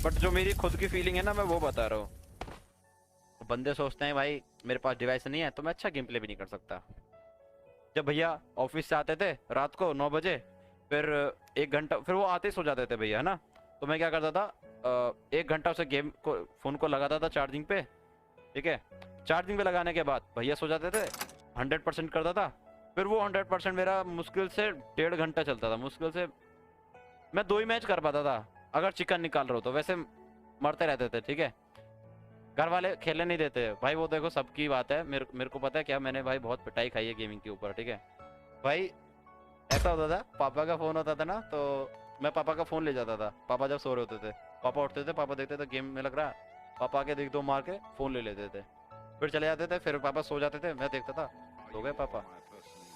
But जो मेरी खुद की फीलिंग है ना, मैं वो बता रहा हूँ। बंदे सोचते हैं भाई मेरे पास डिवाइस नहीं है तो मैं अच्छा गेम प्ले भी नहीं कर सकता। जब भैया ऑफिस से आते थे रात को 9 बजे, फिर 1 घंटा, फिर वो आते ही सो जाते थे भैया, है ना। तो मैं क्या करता था, 1 घंटा उसे गेम को, फोन को लगाता था चार्जिंग पे, ठीक है। चार्जिंग पे लगाने के बाद भैया सो जाते थे, 100% करता था। फिर वो 100% मेरा मुश्किल से 1.5 घंटा चलता था, मुश्किल से मैं 2 ही मैच कर पाता था अगर चिकन निकाल रहा हो तो। वैसे मरते रहते थे, ठीक है। घर वाले खेलने नहीं देते भाई, वो देखो सबकी बात है। मेरे को पता है क्या, मैंने भाई बहुत पिटाई खाई है गेमिंग के ऊपर, ठीक है भाई। ऐसा होता था, पापा का फोन होता था ना, तो मैं पापा का फोन ले जाता था। पापा जब सो रहे होते थे, पापा उठते थे, पापा देखते थे गेम में लग रहा, पापा आके देख दो मार के फोन ले लेते थे, फिर चले जाते थे। फिर पापा सो जाते थे, मैं देखता था सो गए पापा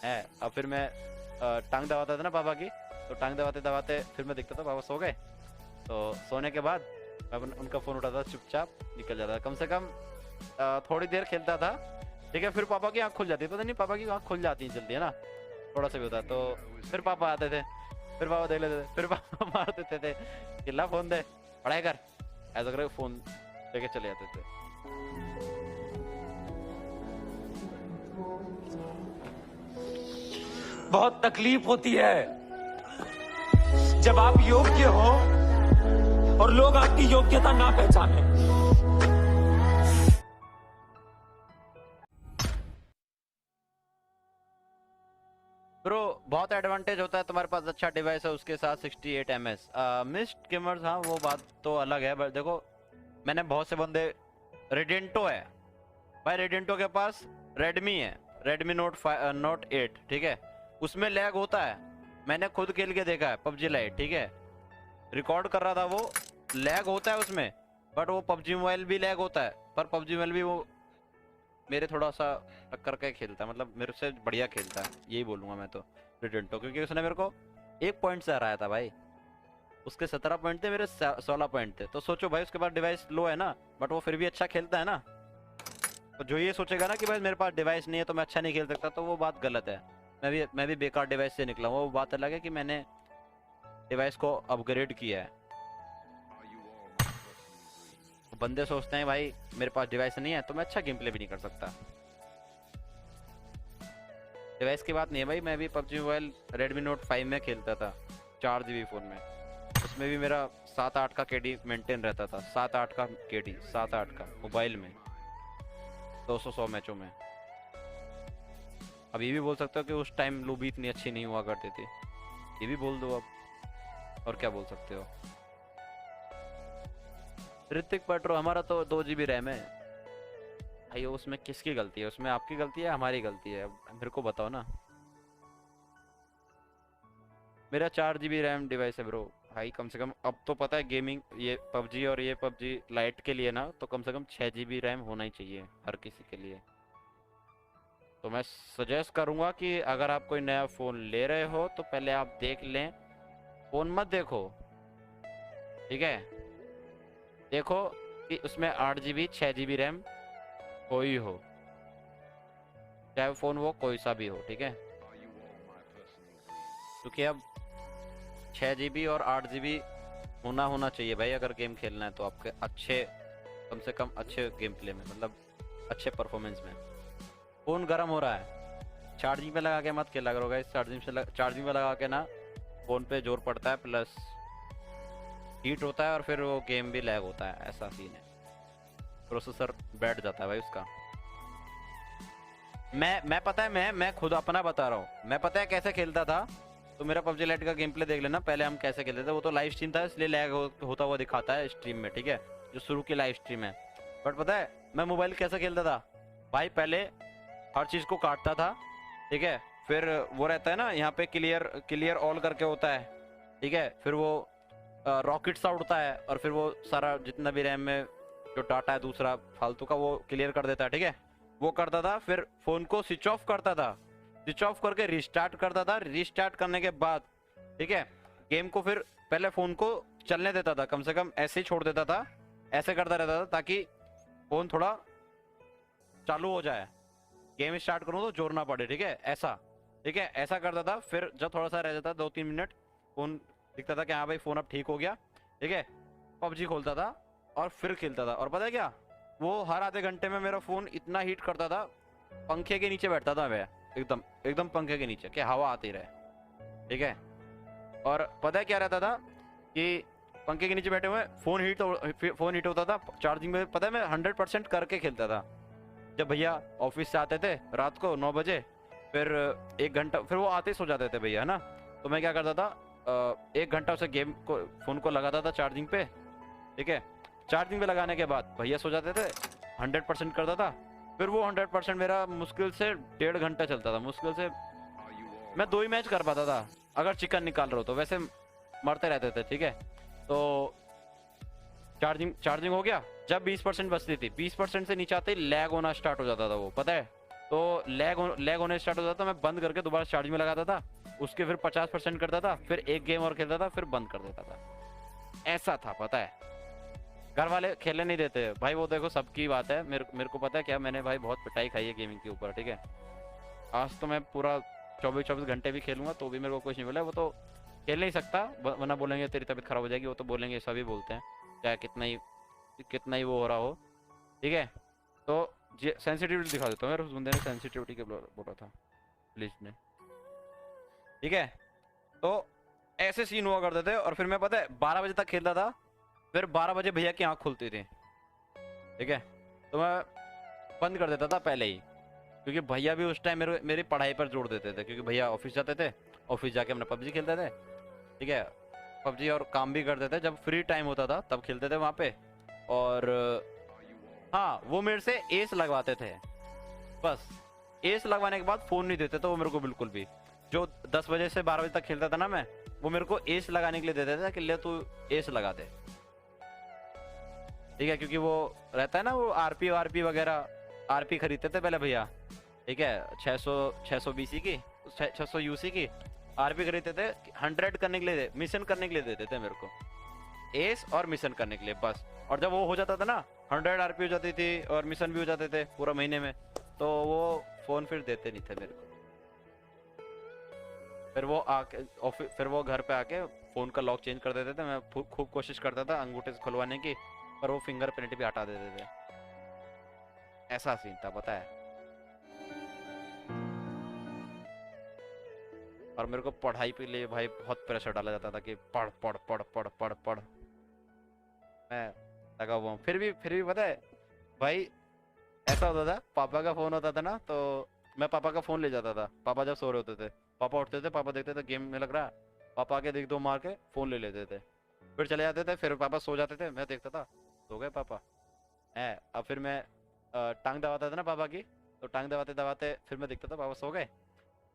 है। अब फिर मैं टांग दबाता था ना पापा की, तो टांग दबाते दबाते फिर मैं देखता था पापा सो गए। तो सोने के बाद मैं उनका फोन उठाता था, चुपचाप निकल जाता था। कम से कम थोड़ी देर खेलता था, ठीक है। फिर पापा की आंख खुल जाती है, पता नहीं पापा की आंख खुल जाती है जल्दी, है ना, थोड़ा सा भी होता है। तो फिर पापा आते थे, फिर पापा देख लेते थे, फिर पापा मार देते थे कि ला फोन दे, पढ़ाई कर, ऐसा करके फोन लेके चले जाते थे। बहुत तकलीफ होती है जब आप योग्य हो और लोग आपकी योग्यता ना पहचाने। ब्रो बहुत एडवांटेज होता है तुम्हारे पास अच्छा डिवाइस है उसके साथ 68 ms मिस्ट गेमर्स, हाँ वो बात तो अलग है। बट देखो मैंने बहुत से बंदे, रेडेंटो है भाई, रेडेंटो के पास रेडमी है, रेडमी नोट 8, ठीक है। उसमें लैग होता है, मैंने खुद खेल के देखा है पबजी लाइट, ठीक है। रिकॉर्ड कर रहा था वो, लैग होता है उसमें। बट वो पबजी मोबाइल भी लैग होता है, पर पबजी मोबाइल भी वो मेरे थोड़ा सा टक्कर के खेलता है, मतलब मेरे से बढ़िया खेलता है, यही बोलूंगा मैं तो रेडेंटो। क्योंकि उसने मेरे को 1 पॉइंट से हराया था भाई, उसके 17 पॉइंट थे, मेरे 16 पॉइंट थे। तो सोचो भाई उसके पास डिवाइस लो है ना, बट वो फिर भी अच्छा खेलता है ना। तो जो ये सोचेगा ना कि भाई मेरे पास डिवाइस नहीं है तो मैं अच्छा नहीं खेल सकता, तो वो बात गलत है। मैं भी बेकार डिवाइस से निकला हूँ, वो बात अलग है कि मैंने डिवाइस को अपग्रेड किया है। तो बंदे सोचते हैं भाई मेरे पास डिवाइस नहीं है तो मैं अच्छा गेम प्ले भी नहीं कर सकता। डिवाइस की बात नहीं है भाई, मैं भी पबजी मोबाइल रेडमी नोट 5 में खेलता था, 4 GB फोन में। उसमें भी मेरा 7-8 का केडी मेंटेन रहता था, 7-8 का केडी, 7-8 का मोबाइल में, 200 मैचों में। अब ये भी बोल सकते हो कि उस टाइम लूबी इतनी अच्छी नहीं हुआ करती थी, ये भी बोल दो अब, और क्या बोल सकते हो। ऋतिक पेट्रो, हमारा तो 2 GB रैम है भाई। उसमें किसकी गलती है, उसमें आपकी गलती है हमारी गलती है, अब मेरे को बताओ ना। मेरा 4 GB रैम डिवाइस है ब्रो भाई। कम से कम अब तो पता है गेमिंग, ये पबजी और ये पबजी लाइट के लिए ना, तो कम से कम 6 GB रैम होना ही चाहिए हर किसी के लिए। तो मैं सजेस्ट करूंगा कि अगर आप कोई नया फ़ोन ले रहे हो तो पहले आप देख लें, फ़ोन मत देखो, ठीक है। देखो कि उसमें 8 GB 6 GB रैम कोई हो, चाहे फ़ोन वो कोई सा भी हो, ठीक है। क्योंकि अब 6 GB और 8 GB होना होना चाहिए भाई, अगर गेम खेलना है तो आपके अच्छे, कम से कम अच्छे गेम प्ले में, मतलब अच्छे परफॉर्मेंस में। फ़ोन गर्म हो रहा है, चार्जिंग पे लगा के मत खेला करो गाइस। चार्जिंग पे लगा के ना फ़ोन पे जोर पड़ता है, प्लस हीट होता है, और फिर वो गेम भी लैग होता है, ऐसा सीन है। प्रोसेसर बैठ जाता है भाई उसका। मैं पता है, मैं खुद अपना बता रहा हूँ, मैं पता है कैसे खेलता था। तो मेरा पबजी लाइट का गेम प्ले देख लेना, पहले हम कैसे खेलते थे। वो तो लाइव स्ट्रीम था इसलिए लैग होता हुआ दिखाता है स्ट्रीम में, ठीक है, जो शुरू की लाइव स्ट्रीम है। बट पता है मैं मोबाइल कैसे खेलता था भाई, पहले हर चीज़ को काटता था, ठीक है। फिर वो रहता है ना यहाँ पे क्लियर ऑल करके होता है, ठीक है। फिर वो रॉकेट सा उड़ता है, और फिर वो सारा जितना भी रैम में जो डाटा है दूसरा फालतू का वो क्लियर कर देता है, ठीक है। वो करता था, फिर फोन को स्विच ऑफ करता था, स्विच ऑफ करके रिस्टार्ट करता था। रिस्टार्ट करने के बाद, ठीक है, गेम को फिर पहले फोन को चलने देता था, कम से कम ऐसे ही छोड़ देता था, ऐसे करता रहता था ताकि फोन थोड़ा चालू हो जाए, गेम स्टार्ट करूँ तो जोर ना पड़े, ठीक है, ऐसा, ठीक है, ऐसा करता था। फिर जब थोड़ा सा रह जाता 2-3 मिनट, फोन दिखता था कि हाँ भाई फोन अब ठीक हो गया, ठीक है, पबजी खोलता था और फिर खेलता था। और पता है क्या, वो हर आधे घंटे में मेरा फोन इतना हीट करता था, पंखे के नीचे बैठता था मैं, एकदम एकदम पंखे के नीचे कि हवा आती रहे, ठीक है। और पता है क्या रहता था कि पंखे के नीचे बैठे हुए फोन हीट होता था चार्जिंग में, पता है मैं 100% करके खेलता था। जब भैया ऑफिस से आते थे रात को 9 बजे, फिर 1 घंटा, फिर वो आते ही सो जाते थे भैया, है ना। तो मैं क्या करता था, 1 घंटा उसे गेम को फोन को लगाता था चार्जिंग पे, ठीक है। चार्जिंग पे लगाने के बाद भैया सो जाते थे, 100% करता था। फिर वो 100% मेरा मुश्किल से 1.5 घंटा चलता था, मुश्किल से मैं 2 ही मैच कर पाता था अगर चिकन निकाल रहा हो तो, वैसे मरते रहते थे, ठीक है। तो चार्जिंग हो गया, जब 20% बचती थी, 20% से नीचे आते ही लैग होना स्टार्ट हो जाता था वो, पता है। तो लैग होने स्टार्ट हो जाता था, मैं बंद करके दोबारा चार्जिंग में लगाता था, उसके फिर 50% करता था, फिर एक गेम और खेलता था, फिर बंद कर देता था। ऐसा था, पता है। घर वाले खेलने नहीं देते भाई, वो देखो सबकी बात है, मेरे को पता है क्या, मैंने भाई बहुत पिटाई खाई है गेमिंग के ऊपर, ठीक है। आज तो मैं पूरा 24 घंटे भी खेलूंगा तो भी मेरे को कुछ नहीं बोला। वो तो खेल नहीं सकता, वरना बोलेंगे तेरी तबीयत खराब हो जाएगी, वो तो बोलेंगे, सभी बोलते हैं, चाहे कितना ही वो हो रहा हो, ठीक है। तो सेंसिटिविटी दिखा देता हूँ यार, उस बंदे ने सेंसिटिविटी के बोला था पुलिस ने, ठीक है। तो ऐसे सीन हुआ करते थे। और फिर मैं पता है 12 बजे तक खेलता था, फिर 12 बजे भैया की आँख खुलती थी, ठीक है। तो मैं बंद कर देता था पहले ही, क्योंकि भैया भी उस टाइम मेरी पढ़ाई पर जोड़ देते थे, क्योंकि भैया ऑफिस जाते थे, ऑफिस जाके अपना पबजी खेलते थे, ठीक है। पबजी और काम भी करते थे, जब फ्री टाइम होता था तब खेलते थे वहाँ पे। और हाँ, वो मेरे से एस लगवाते थे, बस एस लगवाने के बाद फोन नहीं देते थे वो मेरे को बिल्कुल भी। जो 10 बजे से 12 बजे तक खेलता था ना मैं, वो मेरे को एस लगाने के लिए देते थे कि ले तू एस लगा दे, ठीक है। क्योंकि वो रहता है ना, वो आरपी वगैरह, आरपी खरीदते थे पहले भैया, ठीक है। 600 बीसी की, 600 यूसी की आरपी खरीदते थे, 100 करने के लिए, मिशन करने के लिए देते थे मेरे को एस, और मिशन करने के लिए बस। और जब वो हो जाता था ना, 100 आरपी हो जाती थी और मिशन भी हो जाते थे पूरा महीने में, तो वो फोन फिर देते नहीं थे मेरे को। फिर वो आके फिर वो घर पे आके फोन का लॉक चेंज कर देते थे। मैं खूब कोशिश करता था अंगूठे से खुलवाने की, पर वो फिंगरप्रिंट भी हटा देते थे। ऐसा सीन था, पता है। और मेरे को पढ़ाई के लिए भाई बहुत प्रेशर डाला जाता था कि पढ़ पढ़ पढ़ पढ़ पढ़ पढ़। मैं लगा हुआ हूँ, फिर भी पता है भाई, ऐसा होता था, पापा का फोन होता था ना, तो मैं पापा का फोन ले जाता था। पापा जब सो रहे होते थे, पापा उठते थे, पापा देखते थे गेम में लग रहा, पापा आके देख दो मार के फोन ले लेते थे, फिर चले जाते थे। फिर पापा सो जाते थे, मैं देखता था सो गए पापा है। अब फिर मैं टांग दबाता था ना पापा की, तो टांग दबाते दबाते फिर मैं देखता था पापा सो गए।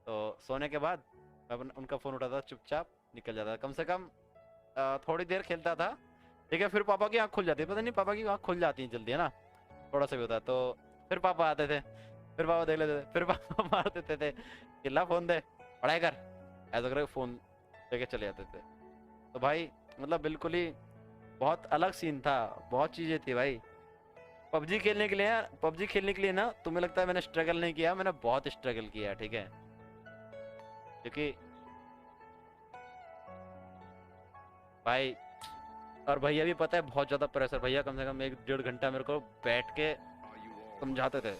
तो सोने के बाद मैं उनका फोन उठाता, चुपचाप निकल जाता था। कम से कम थोड़ी देर खेलता था, ठीक है। फिर पापा की आँख खुल जाती है, पता नहीं पापा की आँख खुल जाती है जल्दी, है ना, थोड़ा सा भी होता है। तो फिर पापा आते थे, फिर पापा देख लेते थे, फिर पापा मार देते थे, किला फोन दे, पढ़ाई कर, ऐसा करके फोन लेके चले जाते थे। तो भाई मतलब बिल्कुल ही बहुत अलग सीन था, बहुत चीजें थी भाई। पबजी खेलने के लिए ना, तुम्हें लगता है मैंने स्ट्रगल नहीं किया, मैंने बहुत स्ट्रगल किया, ठीक है। क्योंकि भाई, और भैया भी पता है बहुत ज्यादा प्रेशर, भैया कम से कम 1-1.5 घंटा मेरे को बैठ के समझाते थे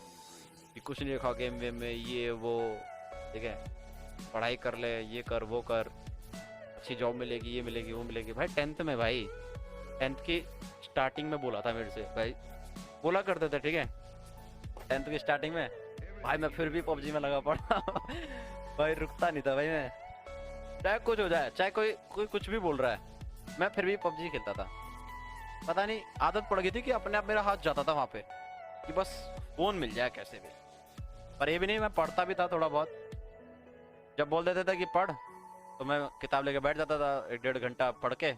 कि कुछ नहीं रखा गेम वेम में, ये वो, ठीक है, पढ़ाई कर ले, ये कर वो कर, अच्छी जॉब मिलेगी, ये मिलेगी वो मिलेगी। भाई 10th में, भाई 10th की स्टार्टिंग में बोला था मेरे से, भाई बोला करते थे, ठीक है। 10th की स्टार्टिंग में भाई मैं फिर भी पबजी में लगा पड़ा भाई रुकता नहीं था भाई मैं, चाहे कुछ हो जाए, चाहे कोई कुछ भी बोल रहा है, मैं फिर भी पबजी खेलता था। पता नहीं आदत पड़ गई थी कि अपने आप मेरा हाथ जाता था वहां पे कि बस फोन मिल जाए कैसे भी। पर ये भी नहीं, मैं पढ़ता भी था थोड़ा बहुत। जब बोल देते थे कि पढ़, तो मैं किताब लेके बैठ जाता था, 1-1.5 घंटा पढ़ के,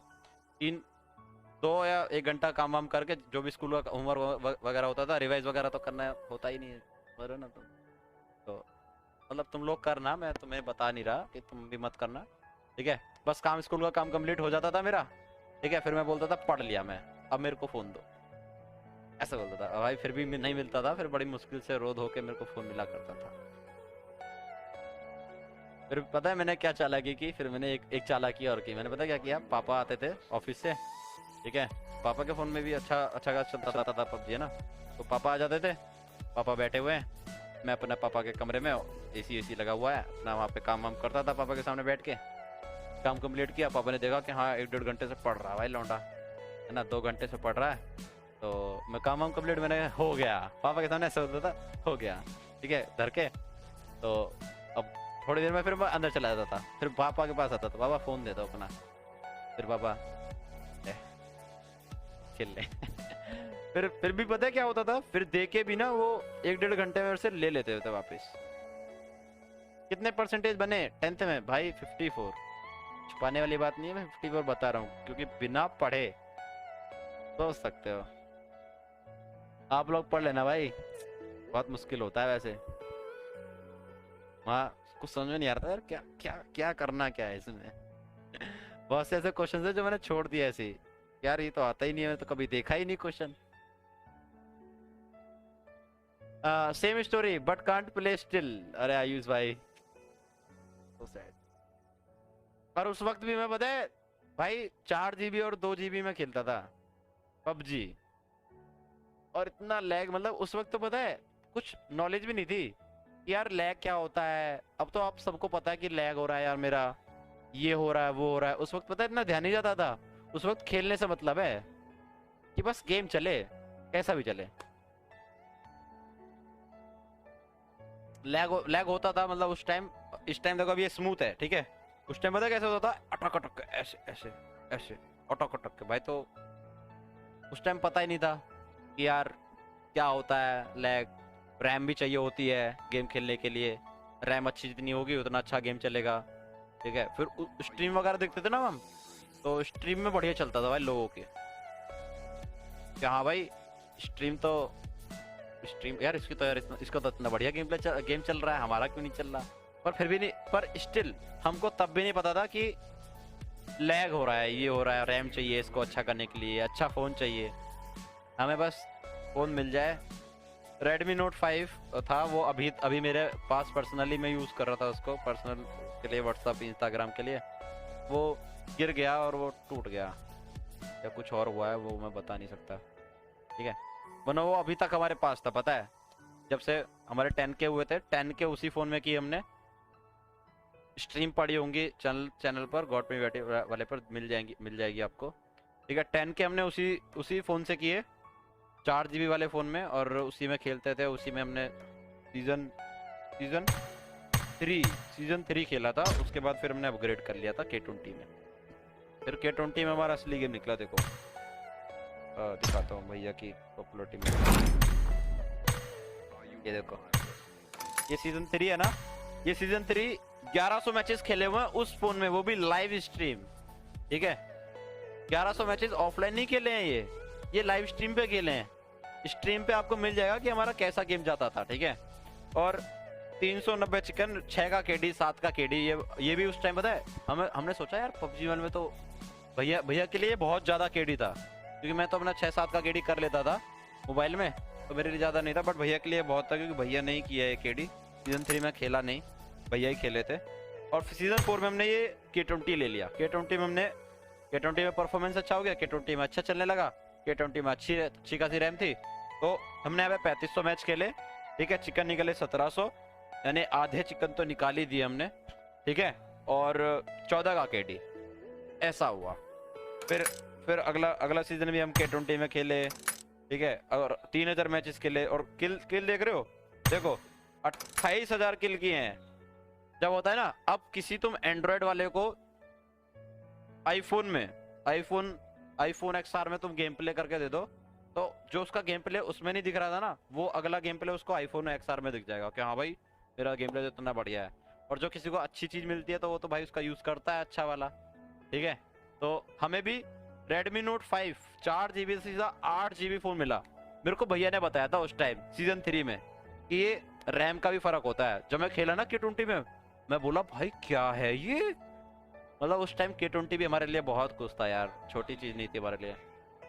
2 या 1 घंटा काम वाम करके, जो भी स्कूल का होमवर्क वगैरह होता था, रिवाइज वगैरह तो करना होता ही नहीं है, बरो ना तुम तो, मतलब तुम लोग करना, मैं तुम्हें बता नहीं रहा कि तुम भी मत करना, ठीक है। बस काम, स्कूल का काम कंप्लीट हो जाता था मेरा, ठीक है, फिर मैं बोलता था पढ़ लिया मैं, अब मेरे को फोन दो, ऐसा बोलता था भाई। फिर भी नहीं मिलता था, फिर बड़ी मुश्किल से रोध होके मेरे को फोन मिला करता था। फिर पता है मैंने क्या चालाकी की, फिर मैंने एक चालाकी और की। मैंने पता क्या किया, पापा आते थे ऑफिस से, ठीक है। पापा के फ़ोन में भी अच्छा अच्छा खासा चलता था पबजी, है ना। तो पापा आ जाते थे, पापा बैठे हुए हैं, मैं अपने पापा के कमरे में, एसी लगा हुआ है अपना, वहाँ पे काम वाम करता था पापा के सामने बैठ के। काम कंप्लीट किया, पापा ने देखा कि हाँ 1-1.5 घंटे से पढ़ रहा है भाई लौंडा, है ना, 2 घंटे से पढ़ रहा है। तो मैं काम वाम कंप्लीट, मैंने हो गया, पापा के सामने ऐसा होता था, हो गया, ठीक है, धर के। तो अब थोड़ी देर में फिर मैं अंदर चला जाता था, फिर पापा के पास आता था, पापा फ़ोन दे दो अपना, फिर पापा खेल ले। फिर भी पता है क्या होता था, फिर दे के भी ना वो 1-1.5 घंटे में से ले लेते थे वापस। कितने परसेंटेज बने 10th में भाई? 54। छुपाने वाली बात नहीं है, मैं 54 बता रहा हूँ, क्योंकि बिना पढ़े सोच सकते हो। आप लोग पढ़ लेना भाई, बहुत मुश्किल होता है वैसे। वहाँ कुछ समझ में नहीं आ रहा था यार, क्या क्या क्या करना क्या है इसमें। बहुत से ऐसे क्वेश्चन है जो मैंने छोड़ दिया ऐसे ही। यार ये तो आता ही नहीं है, मैंने तो कभी देखा ही नहीं question. Same story but can't play still. अरे आयुष भाई, so sad। पर उस वक्त भी मैं पता है भाई 4 GB और 2 GB में खेलता था पबजी, और इतना लैग, मतलब उस वक्त तो पता है कुछ नॉलेज भी नहीं थी कि यार लैग क्या होता है। अब तो आप सबको पता है कि लैग हो रहा है यार मेरा, ये हो रहा है वो हो रहा है। उस वक्त पता है इतना ध्यान नहीं जाता था। उस वक्त खेलने से मतलब है कि बस गेम चले, कैसा भी चले। लैग होता था, मतलब उस टाइम, इस टाइम देखो अभी ये स्मूथ है, ठीक है, उस टाइम पता है कैसे होता था, अटक अटक के, ऐसे ऐसे ऐसे अटक अटक के भाई। तो उस टाइम पता ही नहीं था कि यार क्या होता है लैग। रैम भी चाहिए होती है गेम खेलने के लिए, रैम अच्छी जितनी होगी उतना अच्छा गेम चलेगा, ठीक है। फिर स्ट्रीम वगैरह देखते थे ना हम, तो स्ट्रीम में बढ़िया चलता था भाई लोगों के, कि हाँ भाई स्ट्रीम तो स्ट्रीम यार, इसकी तो यार इसका तो इतना बढ़िया गेम चल रहा है, हमारा क्यों नहीं चल रहा। पर फिर भी नहीं, पर स्टिल हमको तब भी नहीं पता था कि लैग हो रहा है, ये हो रहा है, रैम चाहिए इसको अच्छा करने के लिए, अच्छा फ़ोन चाहिए हमें, बस फ़ोन मिल जाए। Redmi Note 5 था वो, अभी मेरे पास पर्सनली मैं यूज़ कर रहा था उसको, पर्सनल के लिए, व्हाट्सअप इंस्टाग्राम के लिए। वो गिर गया और वो टूट गया, या कुछ और हुआ है वो मैं बता नहीं सकता, ठीक है। वरना वो अभी तक हमारे पास था, पता है, जब से हमारे 10K हुए थे, 10K उसी फ़ोन में की हमने। स्ट्रीम पड़ी होंगी चैनल पर, गॉड पे बैठे वाले पर मिल जाएगी आपको, ठीक है। 10K हमने उसी फ़ोन से किए, 4 GB वाले फ़ोन में, और उसी में खेलते थे। उसी में हमने सीजन 3 खेला था। उसके बाद फिर हमने अपग्रेड कर लिया था K20 में। फिर K20 में हमारा असली गेम निकला, देखो दिखाता हूँ भैया की पॉपुलरिटी में। ये देखो, ये सीजन 3 है ना, ये सीजन 3 1100 मैचेस खेले हुए हैं उस फोन में, वो भी लाइव स्ट्रीम, ठीक है। 1100 मैचेस ऑफलाइन नहीं खेले हैं, ये लाइव स्ट्रीम पे खेले हैं। स्ट्रीम पे आपको मिल जाएगा कि हमारा कैसा गेम जाता था, ठीक है। और 390 चिकन, 6 का केडी, 7 का केडी, ये भी उस टाइम पता है हमने सोचा यार पबजी वन में तो भैया के लिए बहुत ज्यादा केडी था, क्योंकि मैं तो अपना 6-7 का केडी कर लेता था मोबाइल में, तो मेरे लिए ज्यादा नहीं था, बट भैया के लिए बहुत था, क्योंकि भैया नहीं किया है केडी। सीजन 3 में खेला नहीं, भैया ही खेले थे। और सीजन 4 में हमने ये K20 ले लिया। K20 में परफॉर्मेंस अच्छा हो गया, K20 में अच्छा चलने लगा, K20 में अच्छी खासी रैम थी। तो हमने यहाँ पे 3500 मैच खेले, ठीक है। चिकन निकले 1700, यानी आधे चिकन तो निकाल ही दिए हमने, ठीक है। और 14 का केडी, ऐसा हुआ। फिर अगला सीजन भी हम K20 में खेले, ठीक है, और 3000 मैचेस खेले। और किल देख रहे हो, देखो 28,000 किल किए हैं। जब होता है ना, अब किसी तुम एंड्रॉयड वाले को आईफोन XR में तुम गेम प्ले करके दे दो, तो जो उसका गेम प्ले उसमें नहीं दिख रहा था ना, वो अगला गेम प्ले उसको आईफोन XR में दिख जाएगा कि हाँ भाई मेरा गेम प्ले तो इतना बढ़िया है। और जो किसी को अच्छी चीज मिलती है तो वो तो भाई उसका यूज करता है अच्छा वाला, ठीक है। तो हमें भी Redmi Note 5 4 GB से 8 GB फोन मिला। मेरे को भैया ने बताया था उस टाइम सीजन 3 में कि ये रैम का भी फर्क होता है। जब मैं खेला ना K20 में, मैं बोला भाई क्या है ये, मतलब उस टाइम K20 भी हमारे लिए बहुत कुछ था यार, छोटी चीज नहीं थी हमारे लिए।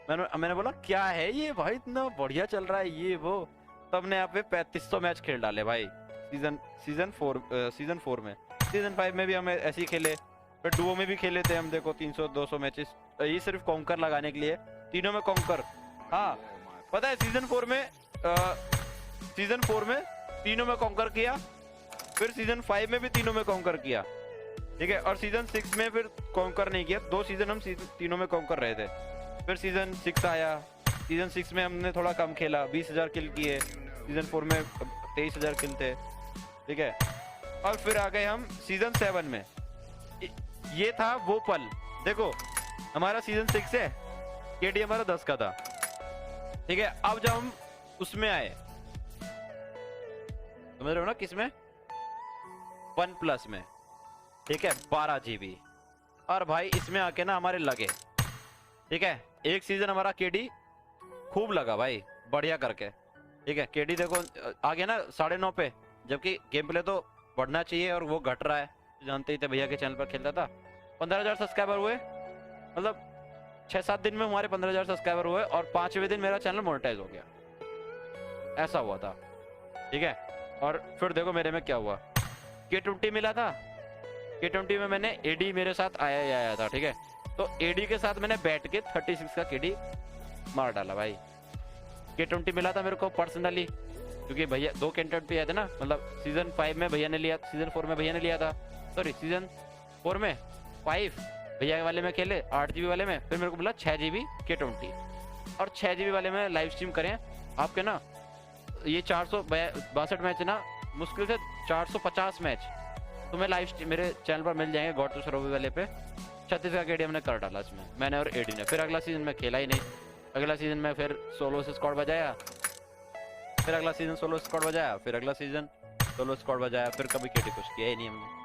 मैंने बोला क्या है ये भाई, इतना बढ़िया चल रहा है ये वो। तब ने यहाँ पे 3500 मैच खेल डाले भाई सीजन 4 में। सीजन 5 में भी हम ऐसे ही खेले, फिर डुओ में भी खेले थे हम, देखो 300-200 मैचेस ये सिर्फ कॉन्कर लगाने के लिए, तीनों में कॉन्कर। हाँ पता है सीजन 4 में तीनों में कॉन्कर किया, फिर सीजन 5 में भी तीनों में कॉन्कर किया, ठीक है। और सीजन 6 में फिर कॉन्कर नहीं किया, 2 सीजन हम तीनों में कॉन्कर रहे थे। फिर सीजन 6 आया, सीजन 6 में हमने थोड़ा कम खेला, 20,000 किल किए। सीजन 4 में 23,000 किल थे, ठीक है। और फिर आ गए हम सीजन 7 में। ये था वो पल, देखो हमारा सीजन 6 है, केडी हमारा 10 का था, ठीक है। अब जब हम उसमें आए, समझ रहे हो ना, किसमें, OnePlus में, ठीक है, 12 GB। और भाई इसमें आके ना हमारे लगे, ठीक है। एक सीजन हमारा केडी खूब लगा भाई, बढ़िया करके, ठीक है। केडी देखो आ गया ना 9.5 पे, जबकि गेम प्ले तो बढ़ना चाहिए और वो घट रहा है, जानते ही थे, भैया के चैनल पर खेलता था। 15,000 सब्सक्राइबर हुए, मतलब 6-7 दिन में हमारे 15,000 सब्सक्राइबर हुए, और 5वें दिन मेरा चैनल मोनेटाइज हो गया, ऐसा हुआ था, ठीक है। और फिर देखो मेरे में क्या हुआ, K20 मिला था, K20 में मैंने एडी मेरे साथ आया ही आया था, ठीक है। तो एडी के साथ मैंने बैठ के 36 का केडी मार डाला भाई। K20 मिला था मेरे को पर्सनली, क्योंकि भैया 2 K20 आए थे ना, मतलब सीजन 5 में भैया ने लिया, सीजन 4 में भैया ने लिया था, सॉरी सीजन 4 में 5 भैया वाले में खेले, 8 GB वाले में, फिर मेरे को मिला 6 GB K20। और 6 GB वाले में लाइव स्ट्रीम करें आपके ना, ये 462 मैच ना, मुश्किल से 450 मैच तुम्हें लाइव स्ट्रीम मेरे चैनल पर मिल जाएंगे, गॉड टू सरोवी वाले पे। 36 का केडी हमने कर डाला इसमें, मैंने और एडी ने। फिर अगला सीजन में खेला ही नहीं, अगला सीजन में फिर सोलो से स्क्वाड बजाया, फिर अगला सीजन सोलो स्क्वाड बजाया, फिर अगला सीजन सोलो स्क्वाड बजाया, फिर कभी केडी कुछ किया ही नहीं हमने।